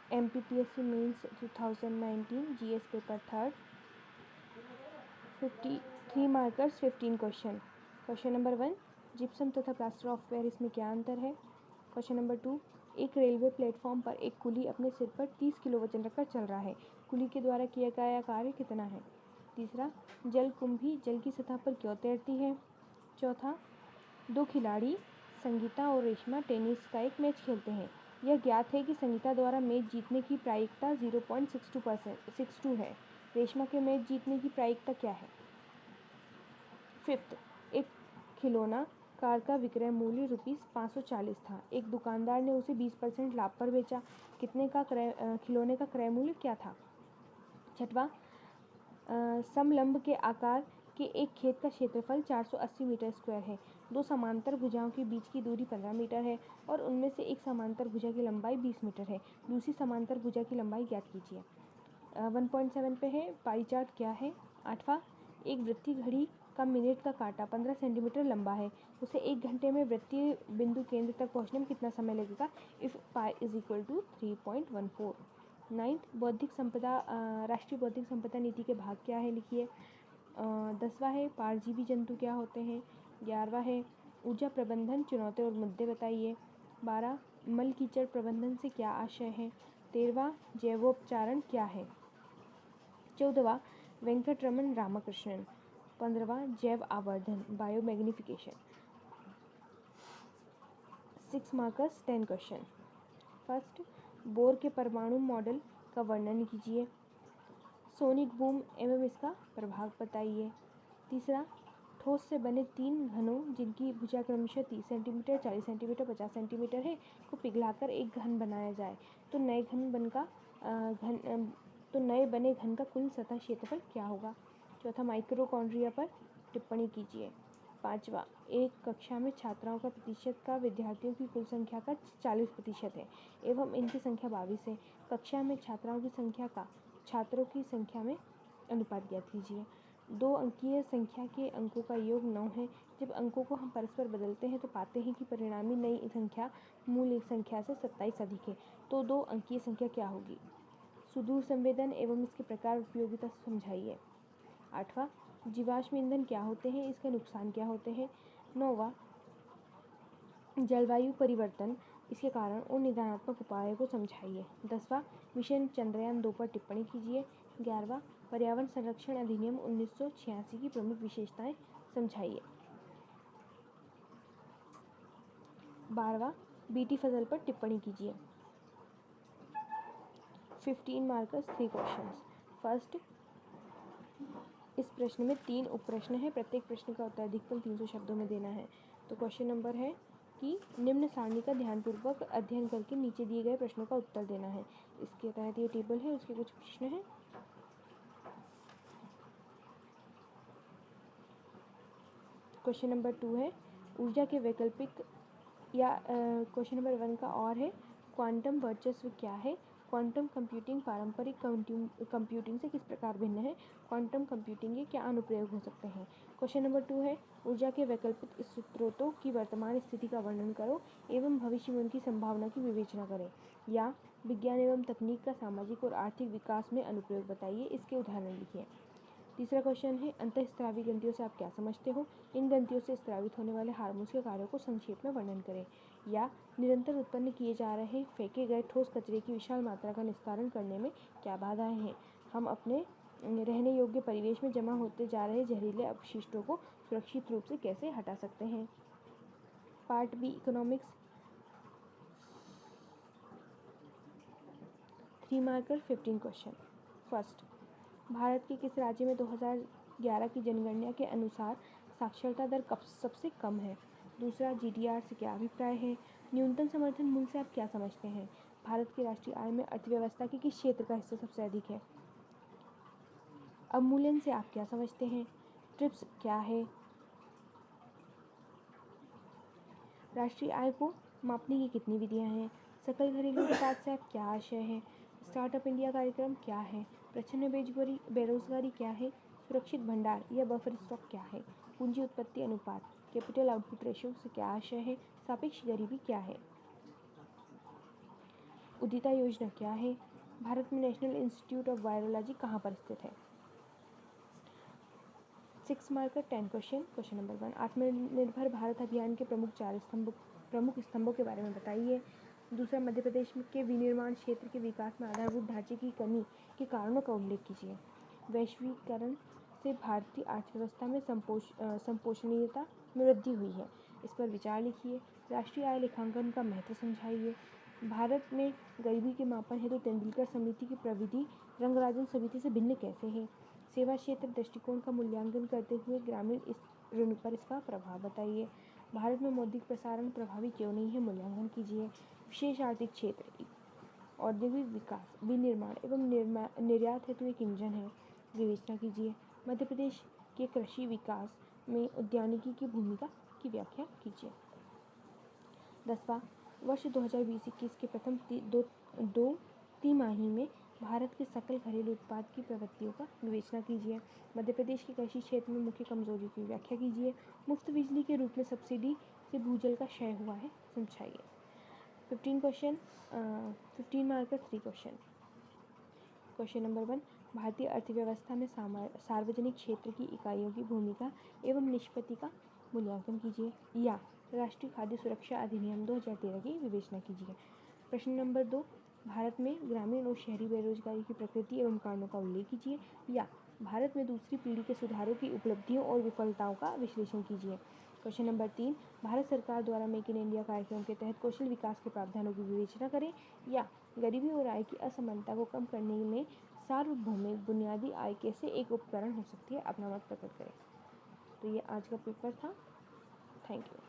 MPPSC mains 2019 GS paper third 53 markers 15 question. Question number 1, gypsum तथा plaster of Paris में क्या अंतर है। क्वेश्चन नंबर 2, एक रेलवे प्लेटफॉर्म पर एक कुली अपने सिर पर 30 किलो वजन रखकर चल रहा है, कुली के द्वारा किया गया कार्य कितना है। तीसरा, जलकुंभी जल की सतह पर क्यों तैरती है। चौथा, दो खिलाड़ी संगीता और रेशमा टेनिस का एक मैच खेलते हैं। यह ज्ञात है कि संगीता द्वारा मैच जीतने की प्रायिकता 0.62 है। रेशमा के मैच जीतने की प्रायिकता क्या है। फिफ्थ, एक खिलौना कार का विक्रय मूल्य ₹540 था। एक दुकानदार ने उसे 20% लाभ पर बेचा। कितने का खिलौने का क्रय मूल्य क्या था। छठवां, समलंब के आकार के एक खेत का क्षेत्रफल 480 मीटर स्क्वायर है। दो समांतर भुजाओं के बीच की दूरी 15 मीटर है और उनमें से एक समांतर भुजा की लंबाई 20 मीटर है। दूसरी समांतर भुजा की लंबाई ज्ञात कीजिए। 1.7 पे है, पाई चार्ट क्या है। आठवां, एक वृत्तीय घड़ी का मिनट का कांटा 15 सेंटीमीटर लंबा है। उसे 1 घंटे में वृत्तीय बिंदु केंद्र तक पहुंचने में कितना समय लगेगा if pi is equal to 3.14। Ninth, बौद्धिक संपदा राष्ट्रीय बौद्धिक संपदा नीति के भाग क्या है लिखिए। 10वां है, पारजीवी जंतु क्या होते हैं। 11वां है, ऊर्जा प्रबंधन चुनौती और मुद्दे बताइए। 12, मल कीचड़ प्रबंधन से क्या आशय है। 13वां, जैवोपचारण क्या है। 14वां, वेंकटरमन रामकृष्णन। 15वां, जैव आवर्धन biomagnification. 6 markers 10 question. First, bore के परमाणु मॉडल का वर्णन कीजिए। सोनिक बूम एवं इसका प्रभाव बताइए। तीसरा, ठोस से बने 3 घनों जिनकी भुजा क्रमशः 30 सेंटीमीटर, 40 सेंटीमीटर, 50 सेंटीमीटर है को पिघलाकर एक घन बनाया जाए तो नए बने घन का कुल सतह क्षेत्रफल क्या होगा। चौथा, माइक्रोकॉन्ड्रिया पर टिप्पणी कीजिए। 5वां, एक कक्षा में छात्राओं का प्रतिशत का विद्यार्थियों की कुल संख्या का 40% है एवं इनकी संख्या 22 है। कक्षा में छात्राओं की संख्या का छात्रों की संख्या में अनुपात ज्ञात कीजिए। 2 अंकीय संख्या के अंकों का योग 9 है। जब अंकों को हम परस्पर बदलते हैं तो पाते हैं कि परिणामी नई संख्या मूल एक संख्या से 27 अधिक है। तो 2 अंकीय संख्या क्या होगी। सुदूर संवेदन एवं इसके प्रकार उपयोगिता समझाइए। 8वां, जीवाश्म ईंधन क्या होते हैं, इसके नुकसान क्या होते हैं। 9वां, जलवायु परिवर्तन, इसके कारण और निदानात्मक उपायों को समझाइए। 10वां, मिशन चंद्रयान 2 पर टिप्पणी कीजिए। 11वां, पर्यावरण संरक्षण अधिनियम 1986 की प्रमुख विशेषताएं समझाइए। 12वां, बीटी फसल पर टिप्पणी कीजिए। 15 मार्कर्स 3 क्वेश्चंस। फर्स्ट, इस प्रश्न में 3 उप प्रश्न है, प्रत्येक प्रश्न का उत्तर अधिकतम 300 शब्दों में देना है। तो क्वेश्चन नंबर है कि निम्न सारणी का ध्यानपूर्वक अध्ययन करके नीचे दिए गए प्रश्नों का उत्तर देना है। इसके तहत ये टेबल है, उसके कुछ प्रश्न हैं। क्वेश्चन नंबर 2 है ऊर्जा के वैकल्पिक या क्वेश्चन नंबर 1 का और है क्वांटम वर्चस्व क्या है। क्वांटम कंप्यूटिंग पारंपरिक कंप्यूटिंग से किस प्रकार भिन्न है। क्वांटम कंप्यूटिंग के क्या अनुप्रयोग हो सकते हैं। क्वेश्चन नंबर 2 है ऊर्जा के वैकल्पिक स्रोतों की वर्तमान स्थिति का वर्णन करो एवं भविष्य में उनकी संभावना की विवेचना करें। या विज्ञान एवं तकनीक का सामाजिक और आर्थिक विकास में अनुप्रयोग बताइए, इसके उदाहरण लिखिए। तीसरा क्वेश्चन है अंतःस्रावी ग्रंथियों से आप क्या समझते हो। इन ग्रंथियों से स्रावित होने वाले हार्मोन्स के कार्यों को संक्षेप में वर्णन करें। या निरंतर उत्पन्न किए जा रहे फेंके गए ठोस कचरे की विशाल मात्रा का निस्तारण करने में क्या बाधाएं हैं। हम अपने रहने योग्य परिवेश में जमा होते जा रहे जहरीले अपशिष्टों को सुरक्षित रूप से कैसे हटा सकते हैं। Part B economics 3 marker 15 question. First, Bharat के किस राज्य में 2011 की जनगणना के अनुसार साक्षरता दर सबसे कम है। दूसरा, जीडीआर से क्या अभिप्राय है। न्यूनतम समर्थन मूल्य से आप क्या समझते हैं। भारत की राष्ट्रीय आय में अर्थव्यवस्था के किस क्षेत्र का हिस्सा सबसे अधिक है। अवमूल्यन से आप क्या समझते हैं। ट्रिप्स क्या है। राष्ट्रीय आय को मापने की कितनी विधियां हैं। सकल घरेलू उत्पाद से आप क्या आशय है। स्टार्टअप इंडिया कार्यक्रम क्या है। प्रच्छन्न बेरोजगारी क्या है। सुरक्षित भंडार या बफर स्टॉक क्या है। पूंजी उत्पत्ति अनुपात कैपिटल आउटपुट रेशियो से क्या आशय है। सापेक्ष गरीबी क्या है। उदिता योजना क्या है? भारत में नेशनल इंस्टीट्यूट ऑफ वायरोलॉजी कहाँ पर स्थित है? 6 मार्क का 10 क्वेश्चन। क्वेश्चन नंबर 1, आत्मनिर्भर भारत अभियान के प्रमुख स्तंभों के बारे में बताइए। दूसरा, मध्य प्रदेश के विनिर्माण क्षेत्र के विकास में आधारभूत ढांचे की कमी के कारणों का उल्लेख कीजिए। वैश्वीकरण से भारतीय अर्थव्यवस्था में संपोषणीयता में वृद्धि हुई है, इस पर विचार लिखिए। राष्ट्रीय आय लेखांकन का महत्व समझाइए। भारत में गरीबी के मापन हेतु तेंदुलकर समिति की प्रविधि रंगराजन समिति से भिन्न कैसे है? सेवा क्षेत्र दृष्टिकोण का मूल्यांकन करते हुए ग्रामीण ऋण पर इसका प्रभाव बताइए। भारत में मौद्रिक प्रसारण प्रभावी क्यों नहीं है? मूल्यांकन कीजिए। विशेष आर्थिक क्षेत्र औद्योगिक विकास, विनिर्माण एवं निर्यात हेतु एक इंजन है, विवेचना कीजिए। मध्य प्रदेश के कृषि विकास में उद्यानिकी की भूमिका की व्याख्या कीजिए। 10वां, वर्ष 2020-21 के प्रथम दो तिमाही में भारत के सकल घरेलू उत्पाद की प्रवृत्तियों का विवेचना कीजिए। मध्य प्रदेश के कृषि क्षेत्र में मुख्य कमजोरी की व्याख्या कीजिए। मुफ्त बिजली के रूप में सब्सिडी से भूजल का क्षय हुआ है, समझाइए। 15 क्वेश्चन, 15 मार्क का 3 क्वेश्चन। क्वेश्चन नंबर 1, भारतीय अर्थव्यवस्था में सार्वजनिक क्षेत्र की इकाइयों की भूमिका एवं निष्पत्ति का मूल्यांकन कीजिए। या राष्ट्रीय खाद्य सुरक्षा अधिनियम 2013 की विवेचना कीजिए। प्रश्न नंबर 2, भारत में ग्रामीण और शहरी बेरोजगारी की प्रकृति एवं कारणों का उल्लेख कीजिए। या भारत में दूसरी पीढ़ी के सुधारों की उपलब्धियों और विफलताओं का विश्लेषण कीजिए। क्वेश्चन नंबर 3, भारत सरकार द्वारा मेक इन इंडिया कार्यक्रम के तहत कौशल विकास के प्रावधानों की विवेचना करें। या गरीबी और आय की असमानता को कम करने में सार्वभौमिक बुनियादी आय कैसे एक उपकरण हो सकती है, अपना मत प्रकट करें। तो ये आज का पेपर था। Thank you.